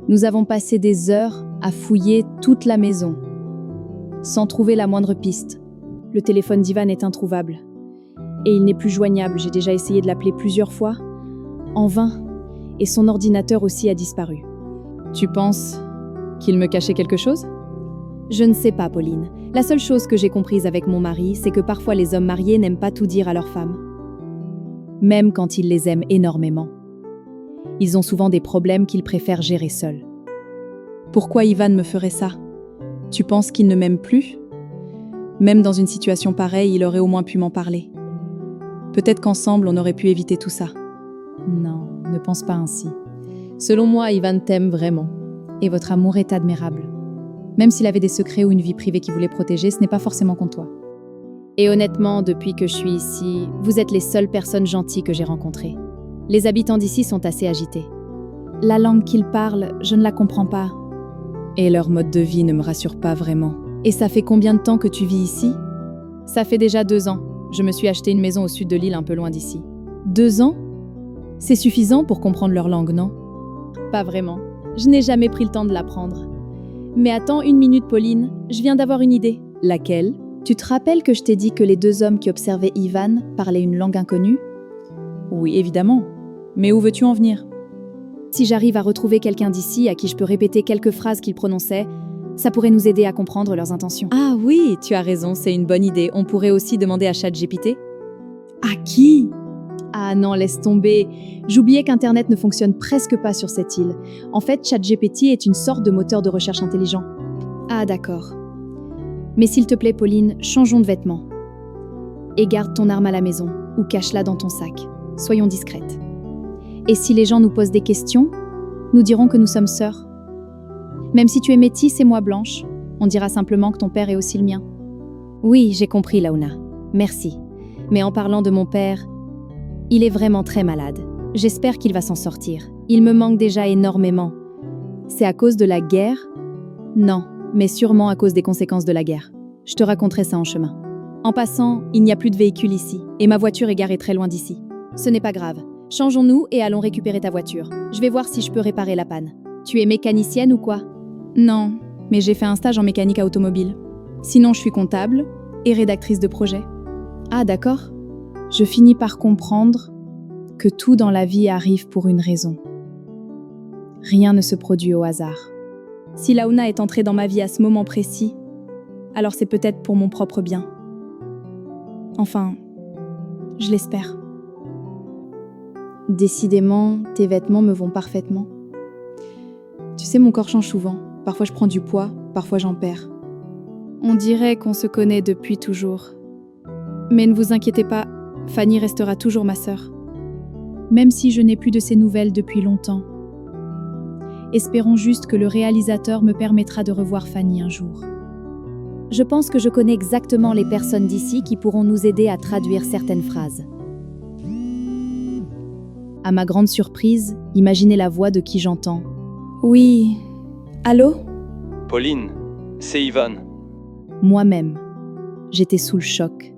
Nous avons passé des heures à fouiller toute la maison, sans trouver la moindre piste. Le téléphone d'Ivan est introuvable. Et il n'est plus joignable. J'ai déjà essayé de l'appeler plusieurs fois, en vain. Et son ordinateur aussi a disparu. Tu penses qu'il me cachait quelque chose? Je ne sais pas, Pauline. La seule chose que j'ai comprise avec mon mari, c'est que parfois les hommes mariés n'aiment pas tout dire à leurs femmes. Même quand ils les aiment énormément. Ils ont souvent des problèmes qu'ils préfèrent gérer seuls. Pourquoi Ivan me ferait ça? Tu penses qu'il ne m'aime plus? Même dans une situation pareille, il aurait au moins pu m'en parler. Peut-être qu'ensemble, on aurait pu éviter tout ça. Non, ne pense pas ainsi. Selon moi, Ivan t'aime vraiment. Et votre amour est admirable. Même s'il avait des secrets ou une vie privée qu'il voulait protéger, ce n'est pas forcément contre toi. Et honnêtement, depuis que je suis ici, vous êtes les seules personnes gentilles que j'ai rencontrées. Les habitants d'ici sont assez agités. La langue qu'ils parlent, je ne la comprends pas. Et leur mode de vie ne me rassure pas vraiment. Et ça fait combien de temps que tu vis ici? Ça fait déjà 2 ans. Je me suis acheté une maison au sud de l'île, un peu loin d'ici. 2 ans? C'est suffisant pour comprendre leur langue, non? Pas vraiment. Je n'ai jamais pris le temps de l'apprendre. Mais attends 1 minute, Pauline. Je viens d'avoir une idée. Laquelle? Tu te rappelles que je t'ai dit que les 2 hommes qui observaient Ivan parlaient une langue inconnue? Oui, évidemment. Mais où veux-tu en venir? Si j'arrive à retrouver quelqu'un d'ici à qui je peux répéter quelques phrases qu'ils prononçaient, ça pourrait nous aider à comprendre leurs intentions. Ah oui, tu as raison, c'est une bonne idée. On pourrait aussi demander à ChatGPT. À qui? Ah non, laisse tomber. J'oubliais qu'Internet ne fonctionne presque pas sur cette île. En fait, ChatGPT est une sorte de moteur de recherche intelligent. Ah d'accord. Mais s'il te plaît, Pauline, changeons de vêtements. Et garde ton arme à la maison, ou cache-la dans ton sac. Soyons discrètes. Et si les gens nous posent des questions, nous dirons que nous sommes sœurs. Même si tu es métisse et moi blanche, on dira simplement que ton père est aussi le mien. Oui, j'ai compris, Launa. Merci. Mais en parlant de mon père, il est vraiment très malade. J'espère qu'il va s'en sortir. Il me manque déjà énormément. C'est à cause de la guerre? Non, mais sûrement à cause des conséquences de la guerre. Je te raconterai ça en chemin. En passant, il n'y a plus de véhicule ici, et ma voiture est garée très loin d'ici. Ce n'est pas grave. Changeons-nous et allons récupérer ta voiture. Je vais voir si je peux réparer la panne. Tu es mécanicienne ou quoi? Non, mais j'ai fait un stage en mécanique automobile. Sinon, je suis comptable et rédactrice de projet. Ah d'accord. Je finis par comprendre que tout dans la vie arrive pour une raison. Rien ne se produit au hasard. Si Launa est entrée dans ma vie à ce moment précis, alors c'est peut-être pour mon propre bien. Enfin, je l'espère. Décidément, tes vêtements me vont parfaitement. Tu sais, mon corps change souvent. Parfois je prends du poids, parfois j'en perds. On dirait qu'on se connaît depuis toujours. Mais ne vous inquiétez pas, Fanny restera toujours ma sœur. Même si je n'ai plus de ses nouvelles depuis longtemps. Espérons juste que le réalisateur me permettra de revoir Fanny un jour. Je pense que je connais exactement les personnes d'ici qui pourront nous aider à traduire certaines phrases. À ma grande surprise, imaginez la voix de qui j'entends. Oui. Allô? Pauline, c'est Ivan. Moi-même, j'étais sous le choc.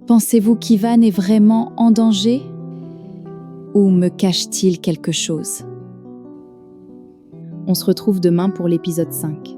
Pensez-vous qu'Ivan est vraiment en danger? Ou me cache-t-il quelque chose? On se retrouve demain pour l'épisode 5.